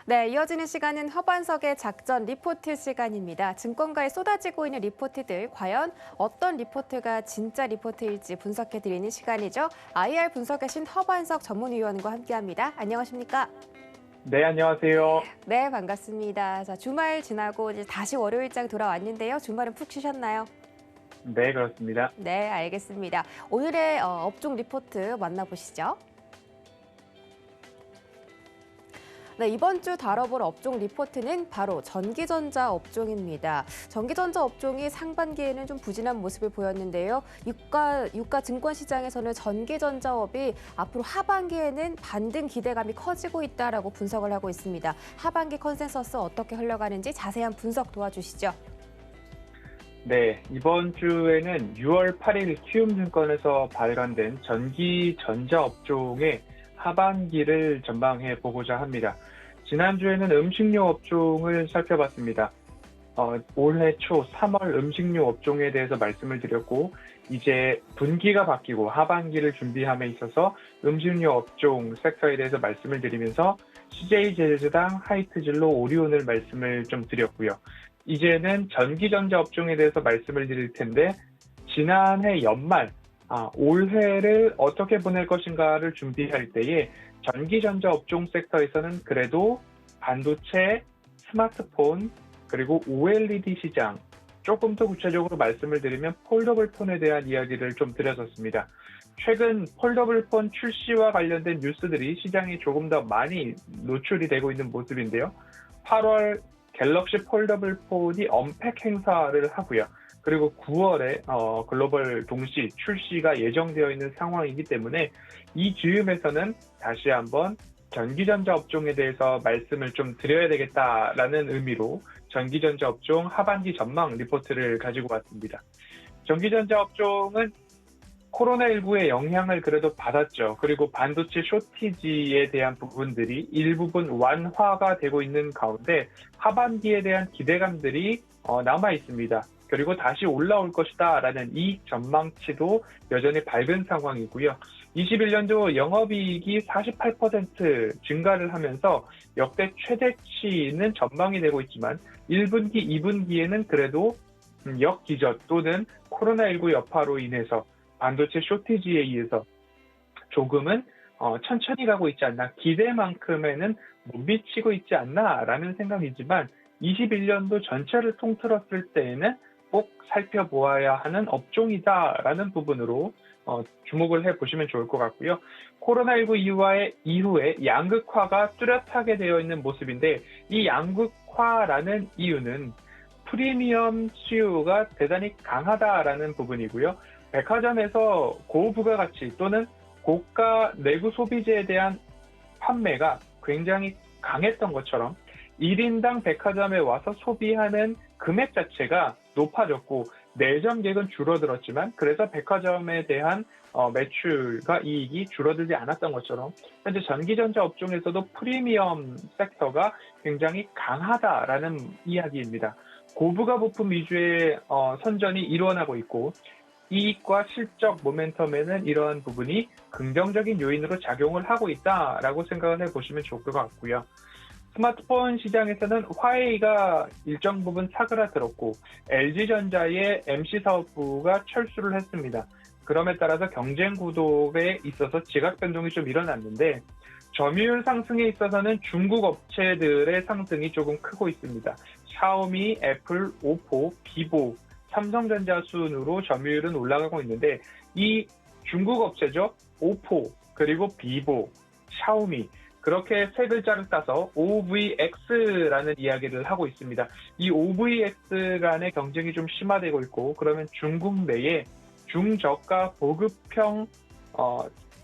네, 이어지는 시간은 허반석의 작전 리포트 시간입니다. 증권가에 쏟아지고 있는 리포트들, 과연 어떤 리포트가 진짜 리포트일지 분석해드리는 시간이죠. IR 분석의 신 허반석 전문위원과 함께합니다. 안녕하십니까? 네, 안녕하세요. 네, 반갑습니다. 자, 주말 지나고 이제 다시 월요일장 돌아왔는데요. 주말은 푹 쉬셨나요? 네, 그렇습니다. 네, 알겠습니다. 오늘의 업종 리포트 만나보시죠. 네, 이번 주 다뤄볼 업종 리포트는 바로 전기전자 업종입니다. 전기전자 업종이 상반기에는 좀 부진한 모습을 보였는데요. 유가 증권 시장에서는 전기전자업이 앞으로 하반기에는 반등 기대감이 커지고 있다라고 분석을 하고 있습니다. 하반기 컨센서스 어떻게 흘러가는지 자세한 분석 도와주시죠. 네, 이번 주에는 6월 8일 키움증권에서 발간된 전기전자 업종의 하반기를 전망해 보고자 합니다. 지난주에는 음식료 업종을 살펴봤습니다. 올해 초 3월 음식료 업종에 대해서 말씀을 드렸고, 이제 분기가 바뀌고 하반기를 준비함에 있어서 음식료 업종 섹터에 대해서 말씀을 드리면서 CJ제주당, 하이트진로, 오리온을 말씀을 좀 드렸고요. 이제는 전기전자 업종에 대해서 말씀을 드릴 텐데, 지난해 연말, 올해를 어떻게 보낼 것인가를 준비할 때에 전기전자 업종 섹터에서는 그래도 반도체, 스마트폰, 그리고 OLED 시장, 조금 더 구체적으로 말씀을 드리면 폴더블 폰에 대한 이야기를 좀 드렸었습니다. 최근 폴더블 폰 출시와 관련된 뉴스들이 시장에 조금 더 많이 노출이 되고 있는 모습인데요. 8월 갤럭시 폴더블 폰이 언팩 행사를 하고요. 그리고 9월에 글로벌 동시 출시가 예정되어 있는 상황이기 때문에 이 즈음에서는 다시 한번 전기전자 업종에 대해서 말씀을 좀 드려야 되겠다라는 의미로 전기전자 업종 하반기 전망 리포트를 가지고 왔습니다. 전기전자 업종은 코로나19의 영향을 그래도 받았죠. 그리고 반도체 쇼티지에 대한 부분들이 일부분 완화가 되고 있는 가운데 하반기에 대한 기대감들이 남아 있습니다. 그리고 다시 올라올 것이다 라는 이익 전망치도 여전히 밝은 상황이고요. 21년도 영업이익이 48% 증가를 하면서 역대 최대치는 전망이 되고 있지만 1분기, 2분기에는 그래도 역기저 또는 코로나19 여파로 인해서 반도체 쇼티지에 의해서 조금은 천천히 가고 있지 않나, 기대만큼에는 못 미치고 있지 않나라는 생각이지만 21년도 전체를 통틀었을 때에는 꼭 살펴보아야 하는 업종이다라는 부분으로 주목을 해보시면 좋을 것 같고요. 코로나19 이후에 양극화가 뚜렷하게 되어 있는 모습인데 이 양극화라는 이유는 프리미엄 수요가 대단히 강하다라는 부분이고요. 백화점에서 고부가가치 또는 고가 내구 소비재에 대한 판매가 굉장히 강했던 것처럼 1인당 백화점에 와서 소비하는 금액 자체가 높아졌고 매점객은 줄어들었지만 그래서 백화점에 대한 매출과 이익이 줄어들지 않았던 것처럼 현재 전기전자 업종에서도 프리미엄 섹터가 굉장히 강하다라는 이야기입니다. 고부가 부품 위주의 선전이 일어나고 있고 이익과 실적 모멘텀에는 이러한 부분이 긍정적인 요인으로 작용을 하고 있다라고 생각을 해보시면 좋을 것 같고요. 스마트폰 시장에서는 화웨이가 일정 부분 사그라들었고 LG전자의 MC 사업부가 철수를 했습니다. 그럼에 따라서 경쟁 구도에 있어서 지각 변동이 좀 일어났는데 점유율 상승에 있어서는 중국 업체들의 상승이 조금 크고 있습니다. 샤오미, 애플, 오포, 비보, 삼성전자 순으로 점유율은 올라가고 있는데 이 중국 업체죠. 오포, 그리고 비보, 샤오미 그렇게 세 글자를 따서 OVX라는 이야기를 하고 있습니다. 이 OVX 간의 경쟁이 좀 심화되고 있고 그러면 중국 내에 중저가 보급형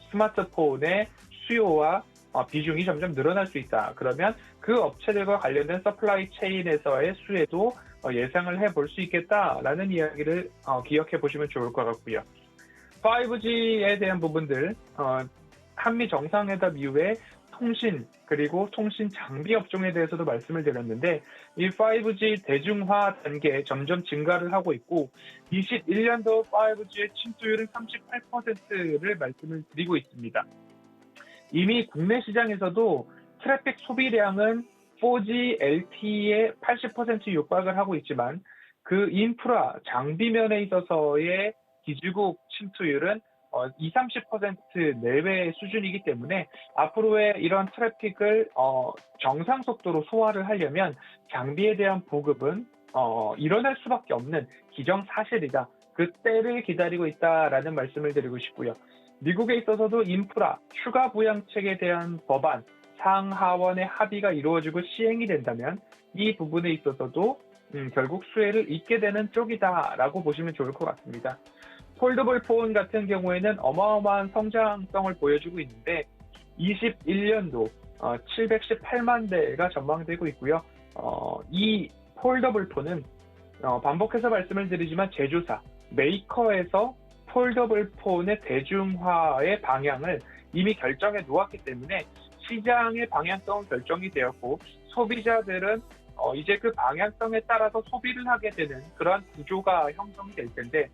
스마트폰의 수요와 비중이 점점 늘어날 수 있다. 그러면 그 업체들과 관련된 서플라이 체인에서의 수혜도 예상을 해볼 수 있겠다라는 이야기를 기억해 보시면 좋을 것 같고요. 5G에 대한 부분들, 한미 정상회담 이후에 통신 그리고 통신 장비 업종에 대해서도 말씀을 드렸는데 이 5G 대중화 단계 점점 증가를 하고 있고 21년도 5G의 침투율은 38%를 말씀을 드리고 있습니다. 이미 국내 시장에서도 트래픽 소비량은 4G LTE에 80% 육박을 하고 있지만 그 인프라 장비 면에 있어서의 기지국 침투율은 20-30% 내외의 수준이기 때문에 앞으로의 이런 트래픽을 정상 속도로 소화를 하려면 장비에 대한 보급은 일어날 수밖에 없는 기정사실이다. 그 때를 기다리고 있다라는 말씀을 드리고 싶고요. 미국에 있어서도 인프라, 추가 부양책에 대한 법안, 상하원의 합의가 이루어지고 시행이 된다면 이 부분에 있어서도 결국 수혜를 잇게 되는 쪽이다라고 보시면 좋을 것 같습니다. 폴더블 폰 같은 경우에는 어마어마한 성장성을 보여주고 있는데 21년도 718만 대가 전망되고 있고요. 이 폴더블 폰은 반복해서 말씀을 드리지만 제조사, 메이커에서 폴더블 폰의 대중화의 방향을 이미 결정해 놓았기 때문에 시장의 방향성은 결정이 되었고 소비자들은 이제 그 방향성에 따라서 소비를 하게 되는 그런 구조가 형성이 될 텐데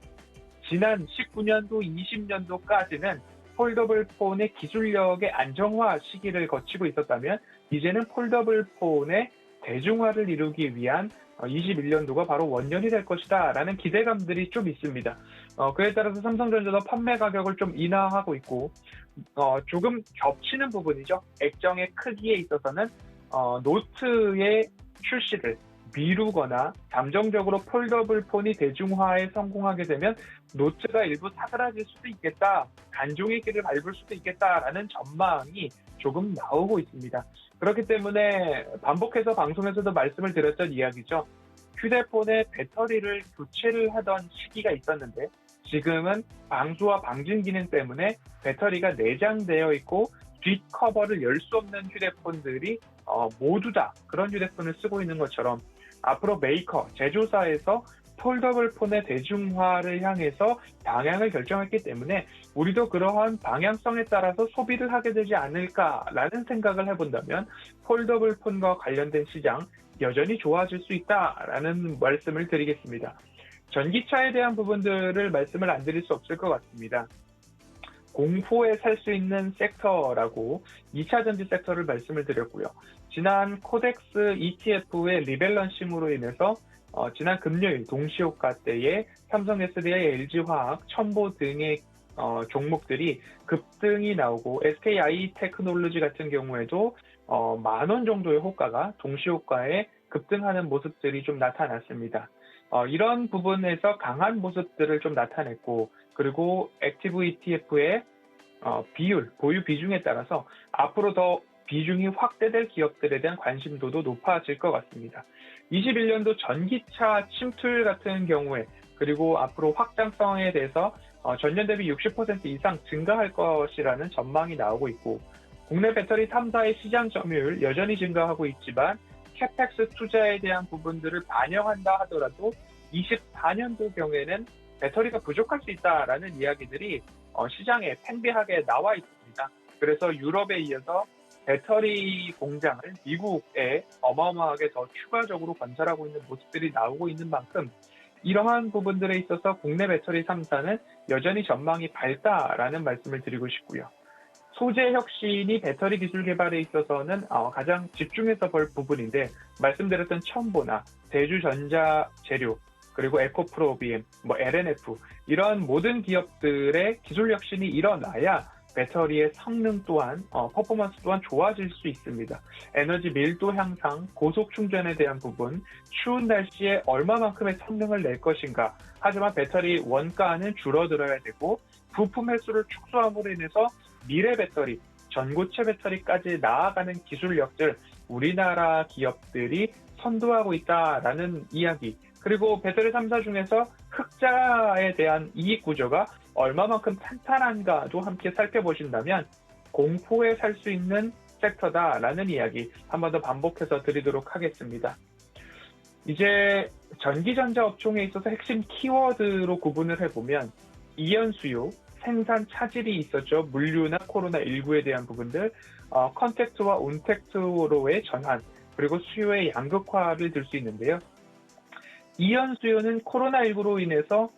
지난 19년도, 20년도까지는 폴더블 폰의 기술력의 안정화 시기를 거치고 있었다면 이제는 폴더블 폰의 대중화를 이루기 위한 21년도가 바로 원년이 될 것이다 라는 기대감들이 좀 있습니다. 그에 따라서 삼성전자도 판매 가격을 좀 인하하고 있고 조금 겹치는 부분이죠. 액정의 크기에 있어서는 노트의 출시를 미루거나 잠정적으로 폴더블 폰이 대중화에 성공하게 되면 노트가 일부 사그라질 수도 있겠다, 단종의 길을 밟을 수도 있겠다라는 전망이 조금 나오고 있습니다. 그렇기 때문에 반복해서 방송에서도 말씀을 드렸던 이야기죠. 휴대폰의 배터리를 교체를 하던 시기가 있었는데 지금은 방수와 방진 기능 때문에 배터리가 내장되어 있고 뒷 커버를 열 수 없는 휴대폰들이 모두 다 그런 휴대폰을 쓰고 있는 것처럼 앞으로 메이커, 제조사에서 폴더블 폰의 대중화를 향해서 방향을 결정했기 때문에 우리도 그러한 방향성에 따라서 소비를 하게 되지 않을까라는 생각을 해본다면 폴더블 폰과 관련된 시장 여전히 좋아질 수 있다라는 말씀을 드리겠습니다. 전기차에 대한 부분들을 말씀을 안 드릴 수 없을 것 같습니다. 공포에 살 수 있는 섹터라고 2차 전지 섹터를 말씀을 드렸고요. 지난 코덱스 ETF의 리밸런싱으로 인해서 지난 금요일 동시효과 때에 삼성 SDI, LG화학, 첨보 등의 종목들이 급등이 나오고 SKI 테크놀로지 같은 경우에도 10,000원 정도의 호가가 동시효과에 급등하는 모습들이 좀 나타났습니다. 이런 부분에서 강한 모습들을 좀 나타냈고 그리고 액티브 ETF의 비율, 보유 비중에 따라서 앞으로 더 비중이 확대될 기업들에 대한 관심도도 높아질 것 같습니다. 21년도 전기차 침투율 같은 경우에 그리고 앞으로 확장성에 대해서 전년 대비 60% 이상 증가할 것이라는 전망이 나오고 있고 국내 배터리 3사의 시장 점유율 여전히 증가하고 있지만 캐펙스 투자에 대한 부분들을 반영한다 하더라도 24년도 경에는 배터리가 부족할 수 있다라는 이야기들이 시장에 팽배하게 나와 있습니다. 그래서 유럽에 이어서 배터리 공장을 미국에 어마어마하게 더 추가적으로 건설하고 있는 모습들이 나오고 있는 만큼 이러한 부분들에 있어서 국내 배터리 3사는 여전히 전망이 밝다라는 말씀을 드리고 싶고요. 소재 혁신이 배터리 기술 개발에 있어서는 가장 집중해서 볼 부분인데 말씀드렸던 첨보나 대주전자재료 그리고 에코프로비엠, LNF 이런 모든 기업들의 기술 혁신이 일어나야 배터리의 성능 또한 퍼포먼스 또한 좋아질 수 있습니다. 에너지 밀도 향상, 고속 충전에 대한 부분, 추운 날씨에 얼마만큼의 성능을 낼 것인가. 하지만 배터리 원가는 줄어들어야 되고 부품 횟수를 축소함으로 인해서 미래 배터리, 전고체 배터리까지 나아가는 기술력들 우리나라 기업들이 선도하고 있다라는 이야기. 그리고 배터리 3사 중에서 흑자에 대한 이익 구조가 얼마만큼 탄탄한가도 함께 살펴보신다면 공포에 살 수 있는 섹터다라는 이야기 한 번 더 반복해서 드리도록 하겠습니다. 이제 전기전자 업종에 있어서 핵심 키워드로 구분을 해보면 이연 수요, 생산 차질이 있었죠. 물류나 코로나19에 대한 부분들, 컨택트와 온택트로의 전환, 그리고 수요의 양극화를 들 수 있는데요. 이연 수요는 코로나19로 인해서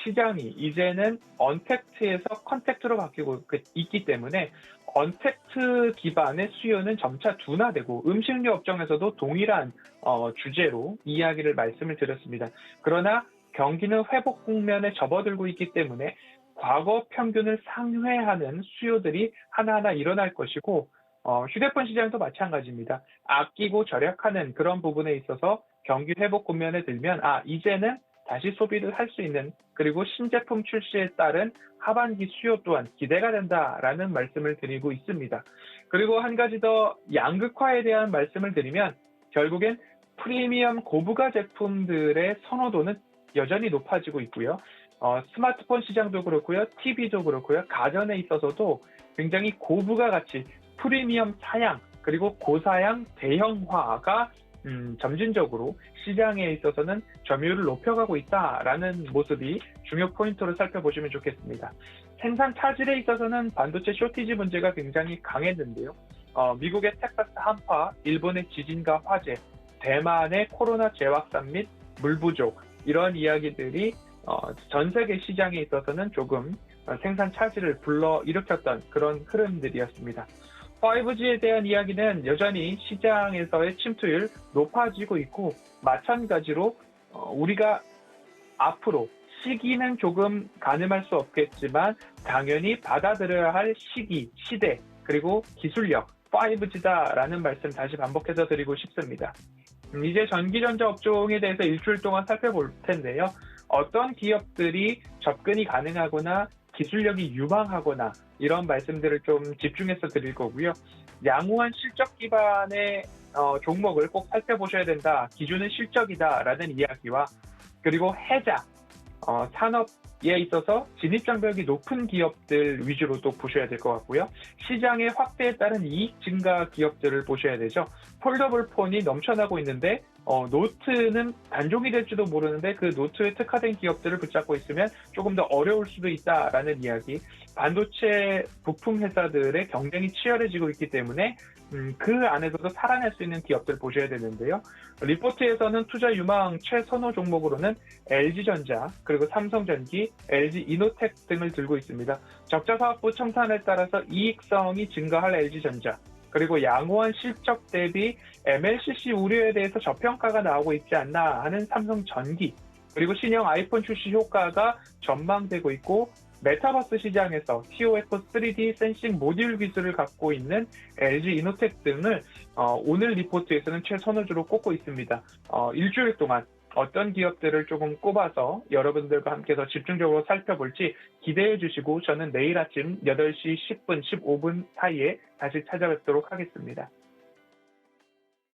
시장이 이제는 언택트에서 컨택트로 바뀌고 있기 때문에 언택트 기반의 수요는 점차 둔화되고 음식료 업종에서도 동일한 주제로 이야기를 말씀을 드렸습니다. 그러나 경기는 회복 국면에 접어들고 있기 때문에 과거 평균을 상회하는 수요들이 하나하나 일어날 것이고 휴대폰 시장도 마찬가지입니다. 아끼고 절약하는 그런 부분에 있어서 경기 회복 국면에 들면 이제는 다시 소비를 할 수 있는 그리고 신제품 출시에 따른 하반기 수요 또한 기대가 된다라는 말씀을 드리고 있습니다. 그리고 한 가지 더 양극화에 대한 말씀을 드리면 결국엔 프리미엄 고부가 제품들의 선호도는 여전히 높아지고 있고요. 스마트폰 시장도 그렇고요. TV도 그렇고요. 가전에 있어서도 굉장히 고부가 가치, 프리미엄 사양, 그리고 고사양 대형화가 점진적으로 시장에 있어서는 점유율을 높여가고 있다라는 모습이 중요 포인트로 살펴보시면 좋겠습니다. 생산 차질에 있어서는 반도체 쇼티지 문제가 굉장히 강했는데요. 미국의 텍사스 한파, 일본의 지진과 화재, 대만의 코로나 재확산 및 물 부족 이런 이야기들이 전 세계 시장에 있어서는 조금 생산 차질을 불러일으켰던 그런 흐름들이었습니다. 5G에 대한 이야기는 여전히 시장에서의 침투율 높아지고 있고 마찬가지로 우리가 앞으로 시기는 조금 가늠할 수 없겠지만 당연히 받아들여야 할 시기, 시대, 그리고 기술력 5G다라는 말씀 다시 반복해서 드리고 싶습니다. 이제 전기전자 업종에 대해서 일주일 동안 살펴볼 텐데요. 어떤 기업들이 접근이 가능하거나 기술력이 유망하거나 이런 말씀들을 좀 집중해서 드릴 거고요. 양호한 실적 기반의 종목을 꼭 살펴보셔야 된다. 기준은 실적이다라는 이야기와 그리고 해자, 산업에 있어서 진입장벽이 높은 기업들 위주로 또 보셔야 될 것 같고요. 시장의 확대에 따른 이익 증가 기업들을 보셔야 되죠. 폴더블 폰이 넘쳐나고 있는데 노트는 단종이 될지도 모르는데 그 노트에 특화된 기업들을 붙잡고 있으면 조금 더 어려울 수도 있다라는 이야기. 반도체 부품 회사들의 경쟁이 치열해지고 있기 때문에 그 안에서도 살아낼 수 있는 기업들을 보셔야 되는데요. 리포트에서는 투자 유망 최선호 종목으로는 LG전자, 그리고 삼성전기, LG이노텍 등을 들고 있습니다. 적자 사업부 청산에 따라서 이익성이 증가할 LG전자, 그리고 양호한 실적 대비 MLCC 우려에 대해서 저평가가 나오고 있지 않나 하는 삼성전기, 그리고 신형 아이폰 출시 효과가 전망되고 있고 메타버스 시장에서 TOF 3D 센싱 모듈 기술을 갖고 있는 LG이노텍 등을 오늘 리포트에서는 최선호주로 꼽고 있습니다. 일주일 동안 어떤 기업들을 조금 꼽아서 여러분들과 함께 더 집중적으로 살펴볼지 기대해 주시고 저는 내일 아침 8시 10분, 15분 사이에 다시 찾아뵙도록 하겠습니다.